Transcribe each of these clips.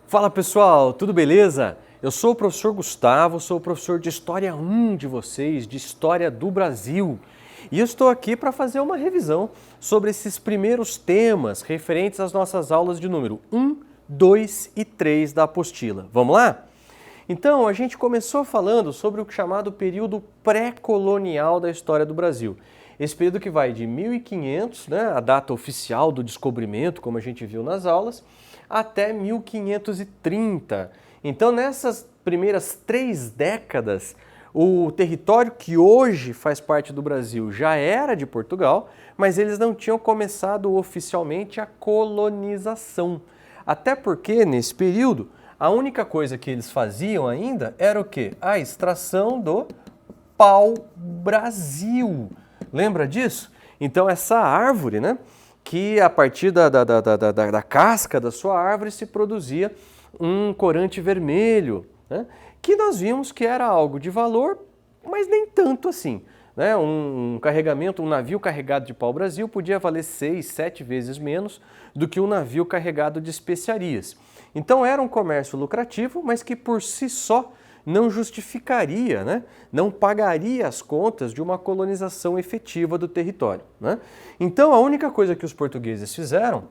Fala pessoal, tudo beleza? Eu sou o professor Gustavo, sou o professor de História 1 de vocês, de História do Brasil. E eu estou aqui para fazer uma revisão sobre esses primeiros temas referentes às nossas aulas de número 1, 2 e 3 da apostila. Vamos lá? Então, a gente começou falando sobre o chamado período pré-colonial da história do Brasil. Esse período que vai de 1500, né, a data oficial do descobrimento, como a gente viu nas aulas, até 1530. Então, nessas primeiras 3 décadas, o território que hoje faz parte do Brasil já era de Portugal, mas eles não tinham começado oficialmente a colonização. Até porque, nesse período, a única coisa que eles faziam ainda era o quê? A extração do pau-brasil. Lembra disso? Então, essa árvore, né? Que a partir da casca da sua árvore se produzia um corante vermelho, né? Que nós vimos que era algo de valor, mas nem tanto assim. Né? Um navio carregado de pau-brasil podia valer 6, 7 vezes menos do que um navio carregado de especiarias. Então era um comércio lucrativo, mas que por si só não justificaria, né? Não pagaria as contas de uma colonização efetiva do território. Né? Então a única coisa que os portugueses fizeram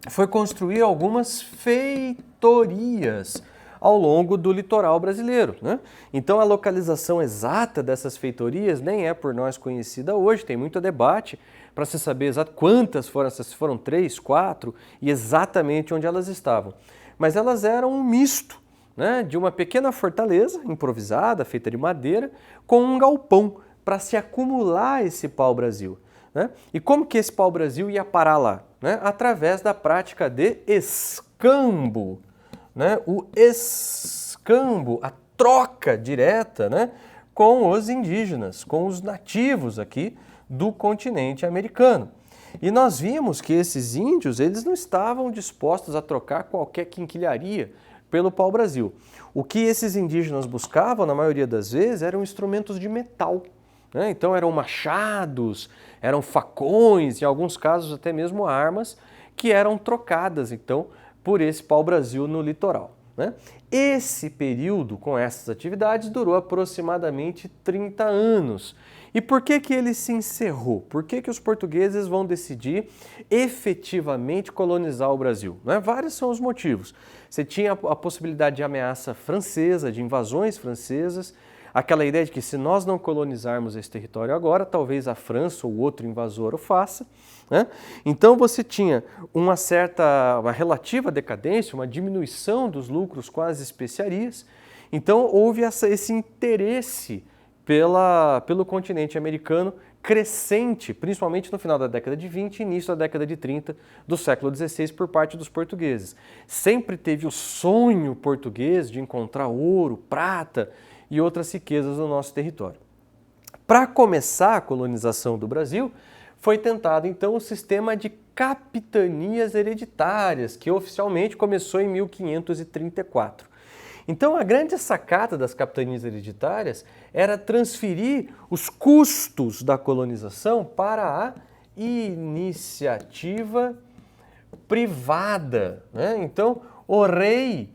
foi construir algumas feitorias ao longo do litoral brasileiro. Né? Então a localização exata dessas feitorias nem é por nós conhecida hoje, tem muito debate para se saber exato quantas foram, se foram 3, 4 e exatamente onde elas estavam. Mas elas eram um misto, né, de uma pequena fortaleza improvisada, feita de madeira, com um galpão para se acumular esse pau-brasil. Né? E como que esse pau-brasil ia parar lá? Né? Através da prática de escambo. Né? O escambo, a troca direta, né, com os indígenas, com os nativos aqui do continente americano. E nós vimos que esses índios, eles não estavam dispostos a trocar qualquer quinquilharia pelo pau-brasil. O que esses indígenas buscavam, na maioria das vezes, eram instrumentos de metal. Né? Então eram machados, eram facões, em alguns casos até mesmo armas, que eram trocadas então por esse pau-brasil no litoral. Né? Esse período com essas atividades durou aproximadamente 30 anos. E por que que ele se encerrou? Por que que os portugueses vão decidir efetivamente colonizar o Brasil? Né? Vários são os motivos. Você tinha a possibilidade de ameaça francesa, de invasões francesas, aquela ideia de que se nós não colonizarmos esse território agora, talvez a França ou outro invasor o faça. Né? Então você tinha uma relativa decadência, uma diminuição dos lucros com as especiarias. Então houve esse interesse pelo continente americano crescente, principalmente no final da década de 20 e início da década de 30 do século XVI por parte dos portugueses. Sempre teve o sonho português de encontrar ouro, prata e outras riquezas no nosso território. Para começar a colonização do Brasil, foi tentado então o sistema de capitanias hereditárias, que oficialmente começou em 1534. Então a grande sacada das capitanias hereditárias era transferir os custos da colonização para a iniciativa privada. Né? Então o rei,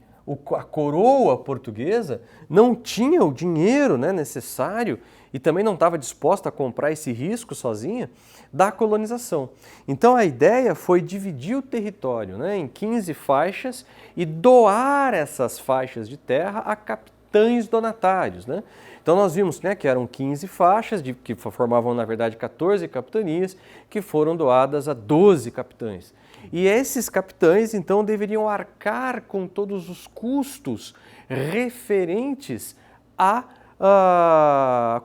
a coroa portuguesa, não tinha o dinheiro, né, necessário e também não estava disposta a comprar esse risco sozinha da colonização. Então a ideia foi dividir o território, né, em 15 faixas e doar essas faixas de terra a capitães donatários. Né? Então nós vimos, né, que eram 15 faixas, que formavam na verdade 14 capitanias, que foram doadas a 12 capitães. E esses capitães então deveriam arcar com todos os custos referentes à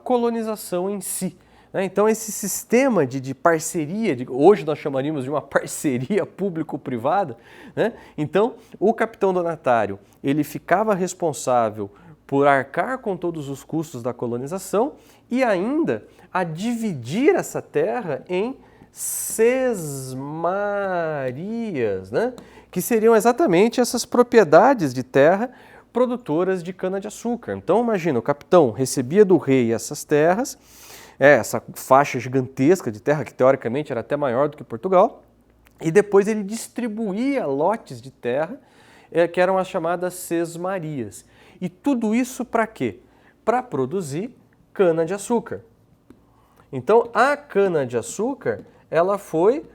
colonização em si. Então esse sistema de parceria, hoje nós chamaríamos de uma parceria público-privada, né? Então o capitão donatário ele ficava responsável por arcar com todos os custos da colonização e ainda a dividir essa terra em sesmarias, né? Que seriam exatamente essas propriedades de terra produtoras de cana-de-açúcar. Então imagina, o capitão recebia do rei essas terras, essa faixa gigantesca de terra, que teoricamente era até maior do que Portugal, e depois ele distribuía lotes de terra que eram as chamadas sesmarias. E tudo isso para quê? Para produzir cana-de-açúcar. Então, a cana-de-açúcar, ela foi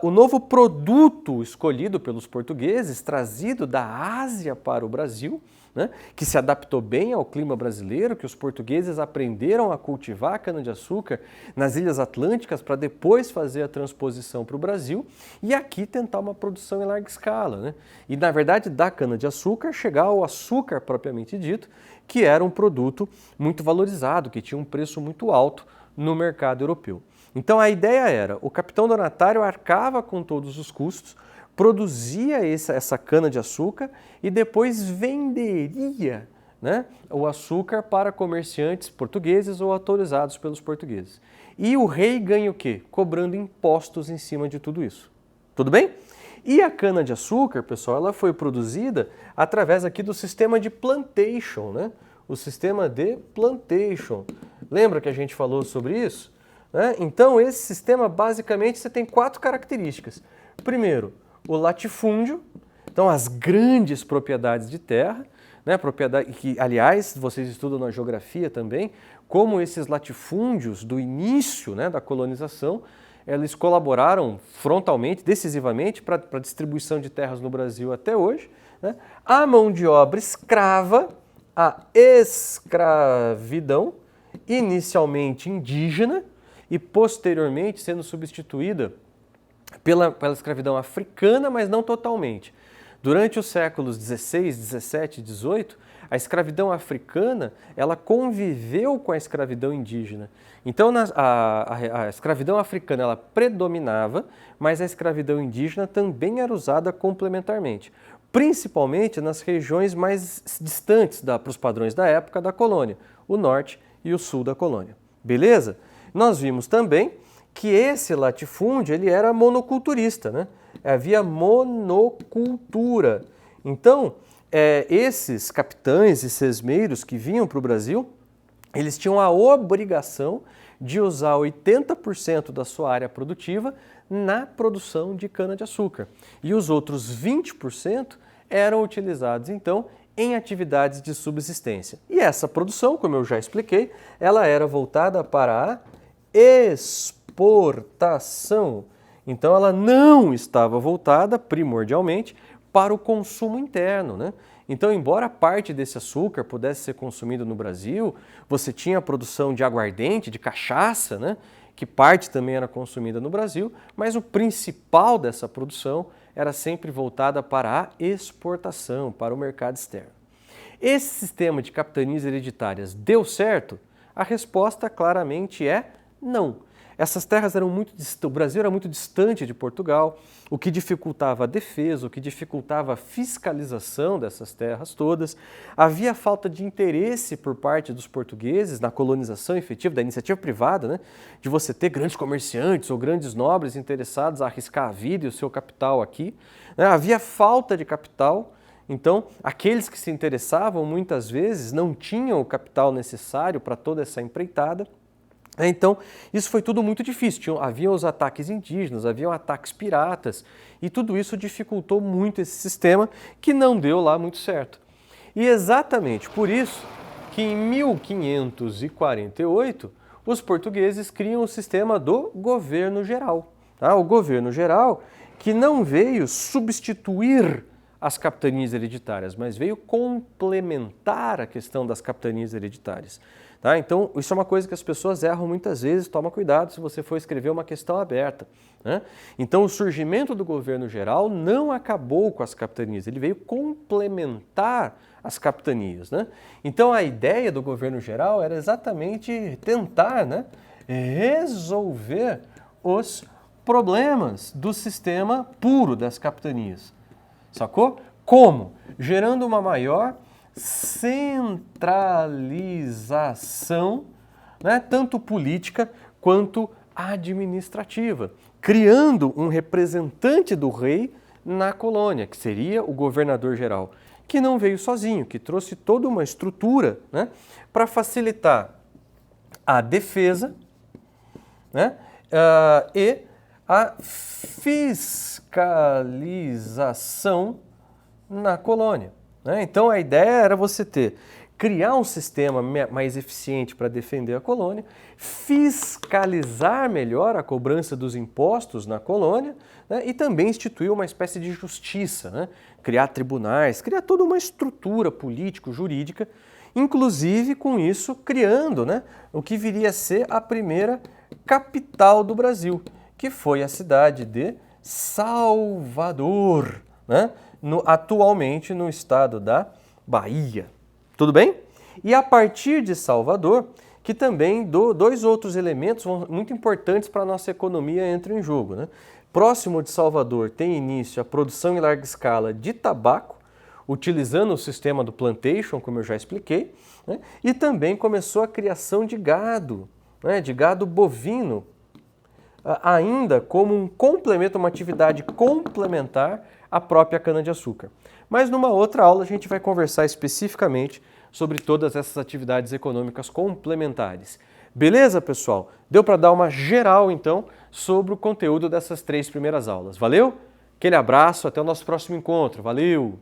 o novo produto escolhido pelos portugueses, trazido da Ásia para o Brasil, né, que se adaptou bem ao clima brasileiro, que os portugueses aprenderam a cultivar a cana-de-açúcar nas Ilhas Atlânticas para depois fazer a transposição para o Brasil e aqui tentar uma produção em larga escala. Né? E, na verdade, da cana-de-açúcar chegar ao açúcar propriamente dito, que era um produto muito valorizado, que tinha um preço muito alto no mercado europeu. Então a ideia era, o capitão donatário arcava com todos os custos, produzia essa cana-de-açúcar e depois venderia, né, o açúcar para comerciantes portugueses ou autorizados pelos portugueses. E o rei ganha o quê? Cobrando impostos em cima de tudo isso. Tudo bem? E a cana-de-açúcar, pessoal, ela foi produzida através aqui do sistema de plantation, né? O sistema de plantation. Lembra que a gente falou sobre isso? Então, esse sistema, basicamente, você tem 4 características. Primeiro, o latifúndio, então as grandes propriedades de terra, né, propriedade que, aliás, vocês estudam na geografia também, como esses latifúndios do início, né, da colonização, eles colaboraram frontalmente, decisivamente, para a distribuição de terras no Brasil até hoje. Né? A mão de obra escrava, a escravidão, inicialmente indígena, e posteriormente sendo substituída pela escravidão africana, mas não totalmente. Durante os séculos XVI, XVII e XVIII, a escravidão africana ela conviveu com a escravidão indígena. Então a escravidão africana ela predominava, mas a escravidão indígena também era usada complementarmente, principalmente nas regiões mais distantes para os padrões da época da colônia, o norte e o sul da colônia. Beleza? Nós vimos também que esse latifúndio ele era monoculturista, né? Havia monocultura. Então, esses capitães e sesmeiros que vinham para o Brasil, eles tinham a obrigação de usar 80% da sua área produtiva na produção de cana-de-açúcar. E os outros 20% eram utilizados, então, em atividades de subsistência. E essa produção, como eu já expliquei, ela era voltada para a exportação. Então ela não estava voltada primordialmente para o consumo interno, né? Então, embora parte desse açúcar pudesse ser consumido no Brasil, você tinha a produção de aguardente, de cachaça, né? Que parte também era consumida no Brasil, mas o principal dessa produção era sempre voltada para a exportação, para o mercado externo. Esse sistema de capitanias hereditárias deu certo? A resposta claramente é não. Essas terras eram muito distantes, o Brasil era muito distante de Portugal, o que dificultava a defesa, o que dificultava a fiscalização dessas terras todas. Havia falta de interesse por parte dos portugueses na colonização efetiva, da iniciativa privada, né? De você ter grandes comerciantes ou grandes nobres interessados a arriscar a vida e o seu capital aqui. Havia falta de capital. Então, aqueles que se interessavam muitas vezes não tinham o capital necessário para toda essa empreitada. Então, isso foi tudo muito difícil. Havia os ataques indígenas, haviam ataques piratas, e tudo isso dificultou muito esse sistema, que não deu lá muito certo. E exatamente por isso que em 1548, os portugueses criam o sistema do governo geral. O governo geral que não veio substituir as capitanias hereditárias, mas veio complementar a questão das capitanias hereditárias. Tá? Então, isso é uma coisa que as pessoas erram muitas vezes, toma cuidado se você for escrever uma questão aberta. Né? Então, o surgimento do governo geral não acabou com as capitanias, ele veio complementar as capitanias. Né? Então, a ideia do governo geral era exatamente tentar, né, resolver os problemas do sistema puro das capitanias. Sacou? Como? Gerando uma maior centralização, né, tanto política quanto administrativa, criando um representante do rei na colônia, que seria o governador-geral, que não veio sozinho, que trouxe toda uma estrutura, né, para facilitar a defesa, né, e a fiscalização na colônia, né? Então a ideia era você criar um sistema mais eficiente para defender a colônia, fiscalizar melhor a cobrança dos impostos na colônia, né? E também instituir uma espécie de justiça, né? Criar tribunais, criar toda uma estrutura político-jurídica, inclusive com isso criando, né, o que viria a ser a primeira capital do Brasil, que foi a cidade de Salvador, né? Atualmente no estado da Bahia. Tudo bem? E a partir de Salvador, que também dois outros elementos muito importantes para a nossa economia entram em jogo, né? Próximo de Salvador tem início a produção em larga escala de tabaco, utilizando o sistema do plantation, como eu já expliquei, né? E também começou a criação de gado, né? De gado bovino, ainda como um complemento, uma atividade complementar à própria cana-de-açúcar. Mas numa outra aula a gente vai conversar especificamente sobre todas essas atividades econômicas complementares. Beleza, pessoal? Deu para dar uma geral, então, sobre o conteúdo dessas 3 primeiras aulas. Valeu? Aquele abraço, até o nosso próximo encontro. Valeu!